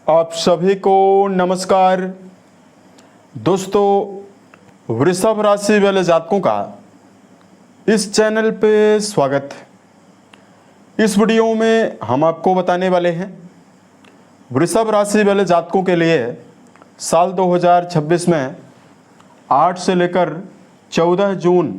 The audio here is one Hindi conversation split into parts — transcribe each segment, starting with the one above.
आप सभी को नमस्कार। दोस्तों, वृषभ राशि वाले जातकों का इस चैनल पे स्वागत है। इस वीडियो में हम आपको बताने वाले हैं वृषभ राशि वाले जातकों के लिए साल 2026 में 8 से लेकर 14 जून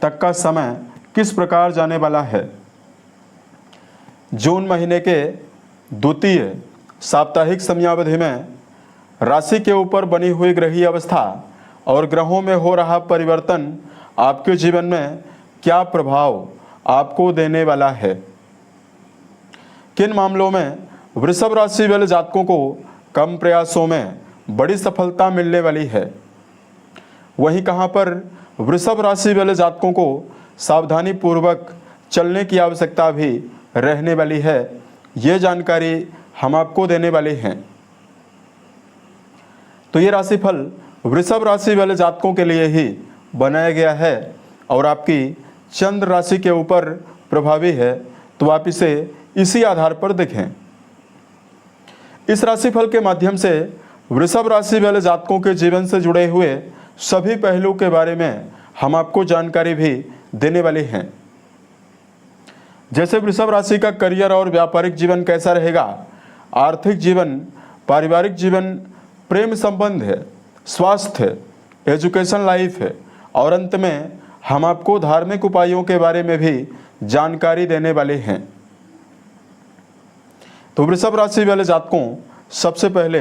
तक का समय किस प्रकार जाने वाला है। जून महीने के द्वितीय साप्ताहिक समयावधि में राशि के ऊपर बनी हुई ग्रहीय अवस्था और ग्रहों में हो रहा परिवर्तन आपके जीवन में क्या प्रभाव आपको देने वाला है। किन मामलों में वृषभ राशि वाले जातकों को कम प्रयासों में बड़ी सफलता मिलने वाली है, वहीं कहां पर वृषभ राशि वाले जातकों को सावधानी पूर्वक चलने की आवश्यकता भी रहने वाली है, ये जानकारी हम आपको देने वाले हैं। तो ये राशिफल वृषभ राशि वाले जातकों के लिए ही बनाया गया है और आपकी चंद्र राशि के ऊपर प्रभावी है, तो आप इसे इसी आधार पर देखें। इस राशिफल के माध्यम से वृषभ राशि वाले जातकों के जीवन से जुड़े हुए सभी पहलू के बारे में हम आपको जानकारी भी देने वाले हैं। जैसे वृषभ राशि का करियर और व्यापारिक जीवन कैसा रहेगा, आर्थिक जीवन, पारिवारिक जीवन, प्रेम संबंध है, स्वास्थ्य है, एजुकेशन लाइफ है और अंत में हम आपको धार्मिक उपायों के बारे में भी जानकारी देने वाले हैं। तो वृषभ राशि वाले जातकों, सबसे पहले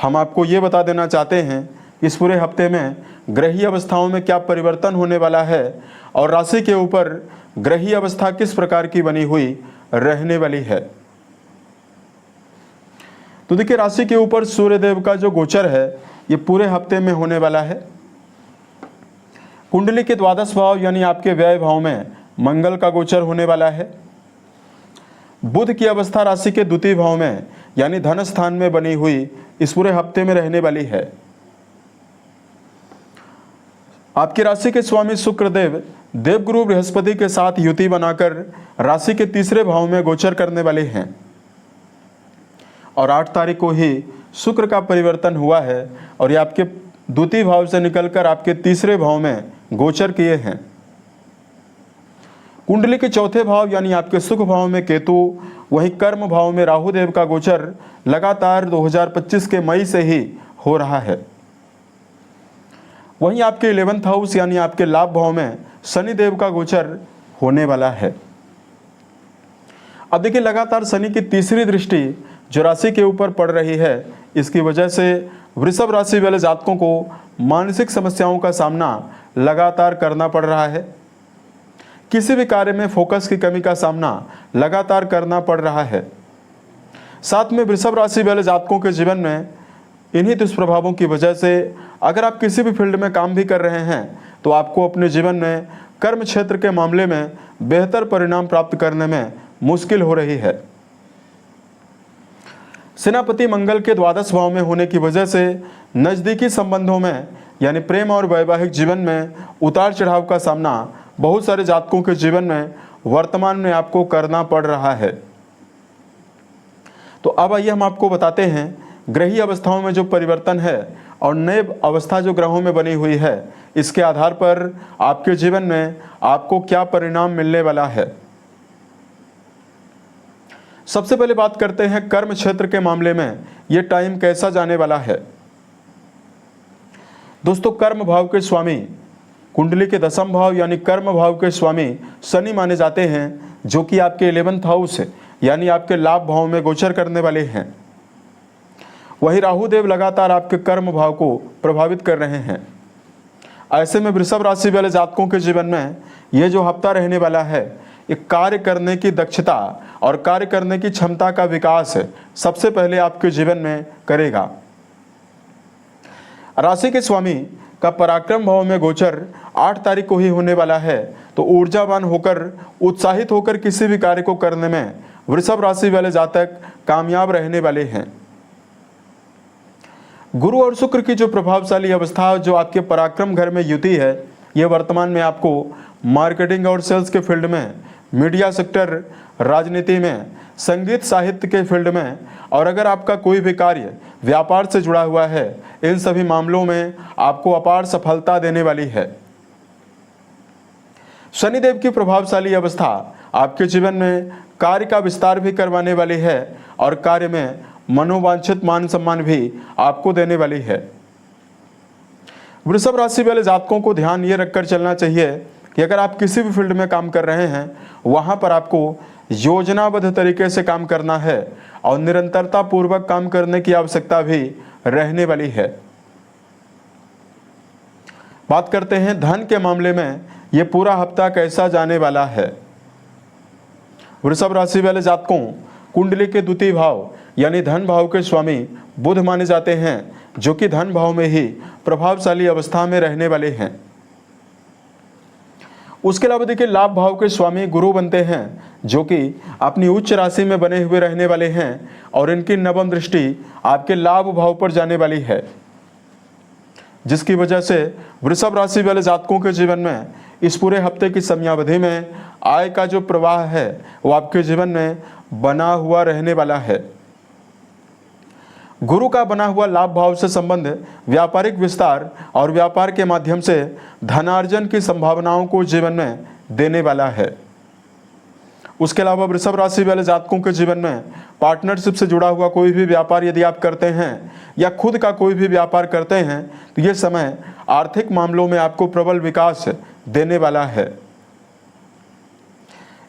हम आपको ये बता देना चाहते हैं इस पूरे हफ्ते में ग्रहीय अवस्थाओं में क्या परिवर्तन होने वाला है और राशि के ऊपर ग्रहीय अवस्था किस प्रकार की बनी हुई रहने वाली है। तो देखिए, राशि के ऊपर सूर्यदेव का जो गोचर है ये पूरे हफ्ते में होने वाला है। कुंडली के द्वादश भाव यानी आपके व्यय भाव में मंगल का गोचर होने वाला है। बुध की अवस्था राशि के द्वितीय भाव में यानी धन स्थान में बनी हुई इस पूरे हफ्ते में रहने वाली है। आपकी राशि के स्वामी शुक्रदेव देवगुरु बृहस्पति के साथ युति बनाकर राशि के तीसरे भाव में गोचर करने वाले हैं और 8 तारीख को ही शुक्र का परिवर्तन हुआ है और ये आपके द्वितीय भाव से निकलकर आपके तीसरे भाव में गोचर किए हैं। कुंडली के चौथे भाव यानी आपके सुख भाव में केतु, वहीं कर्म भाव में राहु देव का गोचर लगातार 2025 के मई से ही हो रहा है। वहीं आपके 11th हाउस यानी आपके लाभ भाव में शनि देव का गोचर होने वाला है। अब देखिए, लगातार शनि की तीसरी दृष्टि जो राशि के ऊपर पड़ रही है, इसकी वजह से वृषभ राशि वाले जातकों को मानसिक समस्याओं का सामना लगातार करना पड़ रहा है। किसी भी कार्य में फोकस की कमी का सामना लगातार करना पड़ रहा है। साथ में वृषभ राशि वाले जातकों के जीवन में इन्हीं दुष्प्रभावों की वजह से अगर आप किसी भी फील्ड में काम भी कर रहे हैं तो आपको अपने जीवन में कर्म क्षेत्र के मामले में बेहतर परिणाम प्राप्त करने में मुश्किल हो रही है। सेनापति मंगल के द्वादश भाव में होने की वजह से नज़दीकी संबंधों में यानी प्रेम और वैवाहिक जीवन में उतार चढ़ाव का सामना बहुत सारे जातकों के जीवन में वर्तमान में आपको करना पड़ रहा है। तो अब आइए हम आपको बताते हैं ग्रहीय अवस्थाओं में जो परिवर्तन है और नए अवस्था जो ग्रहों में बनी हुई है, इसके आधार पर आपके जीवन में आपको क्या परिणाम मिलने वाला है। सबसे पहले बात करते हैं कर्म क्षेत्र के मामले में ये टाइम कैसा जाने वाला है। दोस्तों, कर्म भाव के स्वामी कुंडली के दशम भाव यानी कर्म भाव के स्वामी शनि माने जाते हैं, जो कि आपके 11th हाउस यानी आपके लाभ भाव में गोचर करने वाले हैं। वही राहु देव लगातार आपके कर्म भाव को प्रभावित कर रहे हैं। ऐसे में वृषभ राशि वाले जातकों के जीवन में ये जो हफ्ता रहने वाला है, एक कार्य करने की दक्षता और कार्य करने की क्षमता का विकास सबसे पहले आपके जीवन में करेगा। राशि के स्वामी का पराक्रम भाव में गोचर 8 तारीख को ही होने वाला है, तो ऊर्जावान होकर, उत्साहित होकर किसी भी कार्य को करने में वृषभ राशि वाले जातक कामयाब रहने वाले हैं। गुरु और शुक्र की जो प्रभावशाली अवस्था जो आपके पराक्रम घर में युति है, ये वर्तमान में आपको मार्केटिंग और सेल्स के फील्ड में मीडिया सेक्टर, राजनीति में, संगीत साहित्य के फील्ड में, और अगर आपका कोई भी कार्य व्यापार से जुड़ा हुआ है, इन सभी मामलों में आपको अपार सफलता देने वाली है। शनिदेव की प्रभावशाली अवस्था आपके जीवन में कार्य का विस्तार भी करवाने वाली है और कार्य में मनोवांछित मान सम्मान भी आपको देने वाली है। वृषभ राशि वाले जातकों को ध्यान ये रखकर चलना चाहिए कि अगर आप किसी भी फील्ड में काम कर रहे हैं, वहां पर आपको योजनाबद्ध तरीके से काम करना है और निरंतरता पूर्वक काम करने की आवश्यकता भी रहने वाली है। बात करते हैं धन के मामले में ये पूरा हफ्ता कैसा जाने वाला है। वृषभ राशि वाले जातकों, कुंडली के द्वितीय भाव यानी धन भाव के स्वामी बुध माने जाते हैं, जो कि धन भाव में ही प्रभावशाली अवस्था में रहने वाले हैं। उसके अलावा देखिए लाभ भाव के स्वामी गुरु बनते हैं, जो कि अपनी उच्च राशि में बने हुए रहने वाले हैं और इनकी नवम दृष्टि आपके लाभ भाव पर जाने वाली है, जिसकी वजह से वृषभ राशि वाले जातकों के जीवन में इस पूरे हफ्ते की समयावधि में आय का जो प्रवाह है वो आपके जीवन में बना हुआ रहने वाला है। गुरु का बना हुआ लाभ भाव से संबंध व्यापारिक विस्तार और व्यापार के माध्यम से धनार्जन की संभावनाओं को जीवन में देने वाला है। उसके अलावा वृषभ राशि वाले जातकों के जीवन में पार्टनरशिप से जुड़ा हुआ कोई भी व्यापार यदि आप करते हैं या खुद का कोई भी व्यापार करते हैं, तो ये समय आर्थिक मामलों में आपको प्रबल विकास देने वाला है।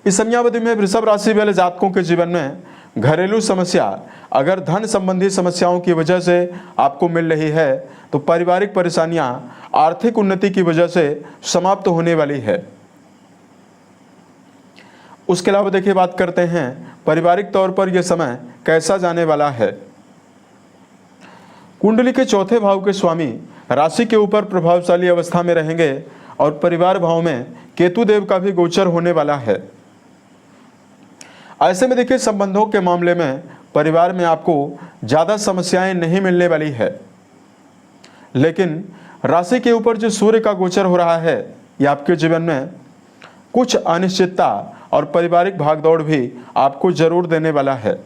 इस समयावधि में वृषभ राशि वाले जातकों के जीवन में घरेलू समस्या अगर धन संबंधी समस्याओं की वजह से आपको मिल रही है, तो पारिवारिक परेशानियां आर्थिक उन्नति की वजह से समाप्त होने वाली है। उसके अलावा देखिए बात करते हैं पारिवारिक तौर पर यह समय कैसा जाने वाला है। कुंडली के चौथे भाव के स्वामी राशि के ऊपर प्रभावशाली अवस्था में रहेंगे और परिवार भाव में केतु देव का भी गोचर होने वाला है। ऐसे में देखिए संबंधों के मामले में परिवार में आपको ज़्यादा समस्याएं नहीं मिलने वाली है, लेकिन राशि के ऊपर जो सूर्य का गोचर हो रहा है, ये आपके जीवन में कुछ अनिश्चितता और पारिवारिक भागदौड़ भी आपको जरूर देने वाला है।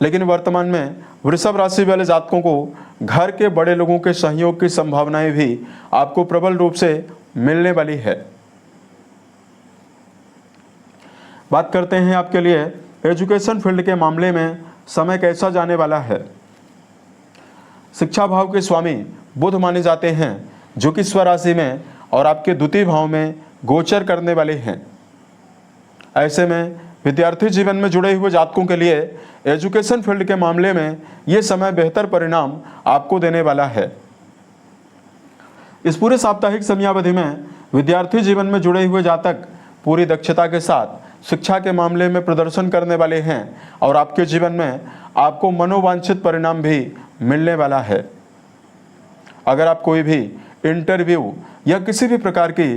लेकिन वर्तमान में वृषभ राशि वाले जातकों को घर के बड़े लोगों के सहयोग की संभावनाएं भी आपको प्रबल रूप से मिलने वाली है। बात करते हैं आपके लिए एजुकेशन फील्ड के मामले में समय कैसा जाने वाला है। शिक्षा भाव के स्वामी बुध माने जाते हैं, जो कि स्वराशि में और आपके द्वितीय भाव में गोचर करने वाले हैं। ऐसे में विद्यार्थी जीवन में जुड़े हुए जातकों के लिए एजुकेशन फील्ड के मामले में ये समय बेहतर परिणाम आपको देने वाला है। इस पूरे साप्ताहिक समयावधि में विद्यार्थी जीवन में जुड़े हुए जातक पूरी दक्षता के साथ शिक्षा के मामले में प्रदर्शन करने वाले हैं और आपके जीवन में आपको मनोवांछित परिणाम भी मिलने वाला है। अगर आप कोई भी इंटरव्यू या किसी भी प्रकार की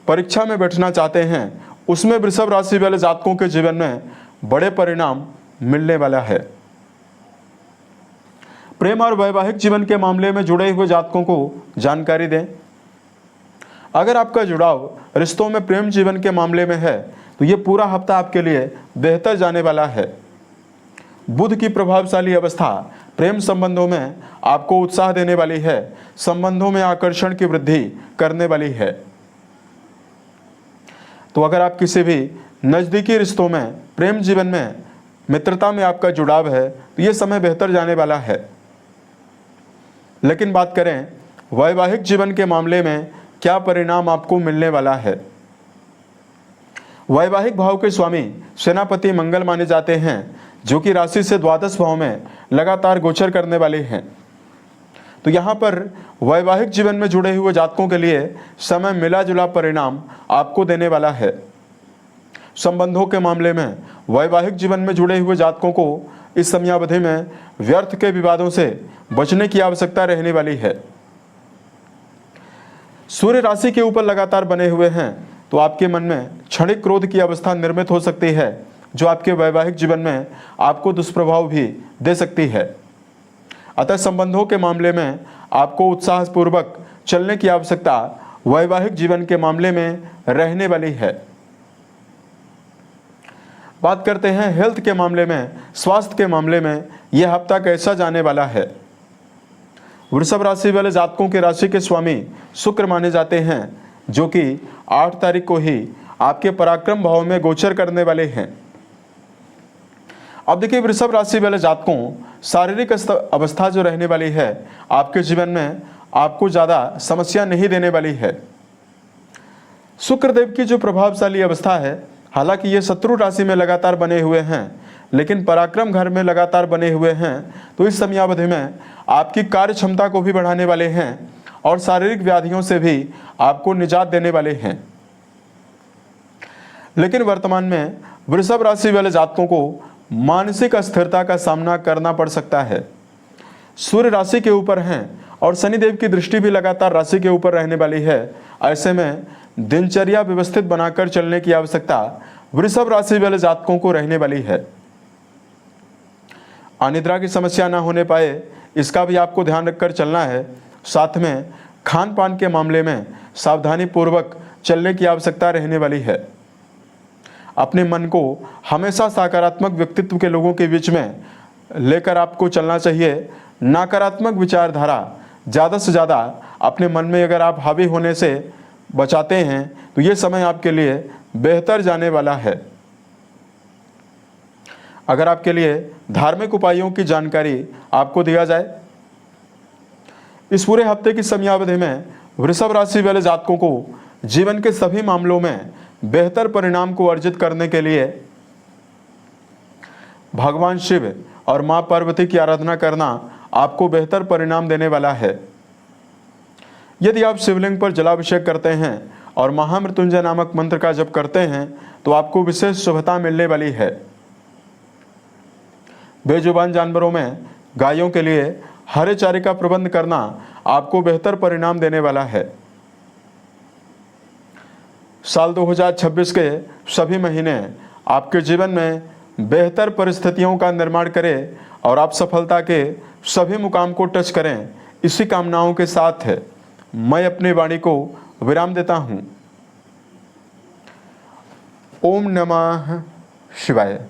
परीक्षा में बैठना चाहते हैं, उसमें वृषभ राशि वाले जातकों के जीवन में बड़े परिणाम मिलने वाला है। प्रेम और वैवाहिक जीवन के मामले में जुड़े हुए जातकों को जानकारी दें। अगर आपका जुड़ाव रिश्तों में प्रेम जीवन के मामले में है, तो ये पूरा हफ्ता आपके लिए बेहतर जाने वाला है। बुध की प्रभावशाली अवस्था प्रेम संबंधों में आपको उत्साह देने वाली है, संबंधों में आकर्षण की वृद्धि करने वाली है। तो अगर आप किसी भी नज़दीकी रिश्तों में, प्रेम जीवन में, मित्रता में आपका जुड़ाव है, तो ये समय बेहतर जाने वाला है। लेकिन बात करें वैवाहिक जीवन के मामले में क्या परिणाम आपको मिलने वाला है। वैवाहिक भाव के स्वामी सेनापति मंगल माने जाते हैं, जो कि राशि से द्वादश भाव में लगातार गोचर करने वाले हैं। तो यहाँ पर वैवाहिक जीवन में जुड़े हुए जातकों के लिए समय मिला जुला परिणाम आपको देने वाला है। संबंधों के मामले में वैवाहिक जीवन में जुड़े हुए जातकों को इस समयावधि में व्यर्थ के विवादों से बचने की आवश्यकता रहने वाली है। सूर्य राशि के ऊपर लगातार बने हुए हैं, तो आपके मन में क्षणिक क्रोध की अवस्था निर्मित हो सकती है, जो आपके वैवाहिक जीवन में आपको दुष्प्रभाव भी दे सकती है। अतः संबंधों के मामले में आपको उत्साहपूर्वक चलने की आवश्यकता वैवाहिक जीवन के मामले में रहने वाली है। बात करते हैं हेल्थ के मामले में, स्वास्थ्य के मामले में यह हफ्ता कैसा जाने वाला है। वृषभ राशि वाले जातकों की राशि के स्वामी शुक्र माने जाते हैं, जो कि 8 तारीख को ही आपके पराक्रम भाव में गोचर करने वाले हैं। अब देखिए, वृषभ राशि वाले जातकों, शारीरिक अवस्था जो रहने वाली है आपके जीवन में, आपको ज़्यादा समस्या नहीं देने वाली है। शुक्रदेव की जो प्रभावशाली अवस्था है, हालांकि ये शत्रु राशि में लगातार बने हुए हैं, लेकिन पराक्रम घर में लगातार बने हुए हैं, तो इस समयावधि में आपकी कार्य क्षमता को भी बढ़ाने वाले हैं और शारीरिक व्याधियों से भी आपको निजात देने वाले हैं। लेकिन वर्तमान में वृषभ राशि वाले जातकों को मानसिक अस्थिरता का सामना करना पड़ सकता है। सूर्य राशि के ऊपर हैं और शनिदेव की दृष्टि भी लगातार राशि के ऊपर रहने वाली है। ऐसे में दिनचर्या व्यवस्थित बनाकर चलने की आवश्यकता वृषभ राशि वाले जातकों को रहने वाली है। अनिद्रा की समस्या ना होने पाए, इसका भी आपको ध्यान रखकर चलना है। साथ में खान पान के मामले में सावधानी पूर्वक चलने की आवश्यकता रहने वाली है। अपने मन को हमेशा सकारात्मक व्यक्तित्व के लोगों के बीच में लेकर आपको चलना चाहिए। नकारात्मक विचारधारा ज़्यादा से ज़्यादा अपने मन में अगर आप हावी होने से बचाते हैं तो ये समय आपके लिए बेहतर जाने वाला है। अगर आपके लिए धार्मिक उपायों की जानकारी आपको दिया जाए, इस पूरे हफ्ते की समयावधि में वृषभ राशि वाले जातकों को जीवन के सभी मामलों में बेहतर परिणाम को अर्जित करने के लिए भगवान शिव और मां पार्वती की आराधना करना आपको बेहतर परिणाम देने वाला है। यदि आप शिवलिंग पर जलाभिषेक करते हैं और महामृत्युंजय नामक मंत्र का जप करते हैं तो आपको विशेष शुभता मिलने वाली है। बेजुबान जानवरों में गायों के लिए हरे चारे का प्रबंध करना आपको बेहतर परिणाम देने वाला है। साल 2026 के सभी महीने आपके जीवन में बेहतर परिस्थितियों का निर्माण करें और आप सफलता के सभी मुकाम को टच करें। इसी कामनाओं के साथ मैं अपनी वाणी को विराम देता हूँ। ओम नमः शिवाय।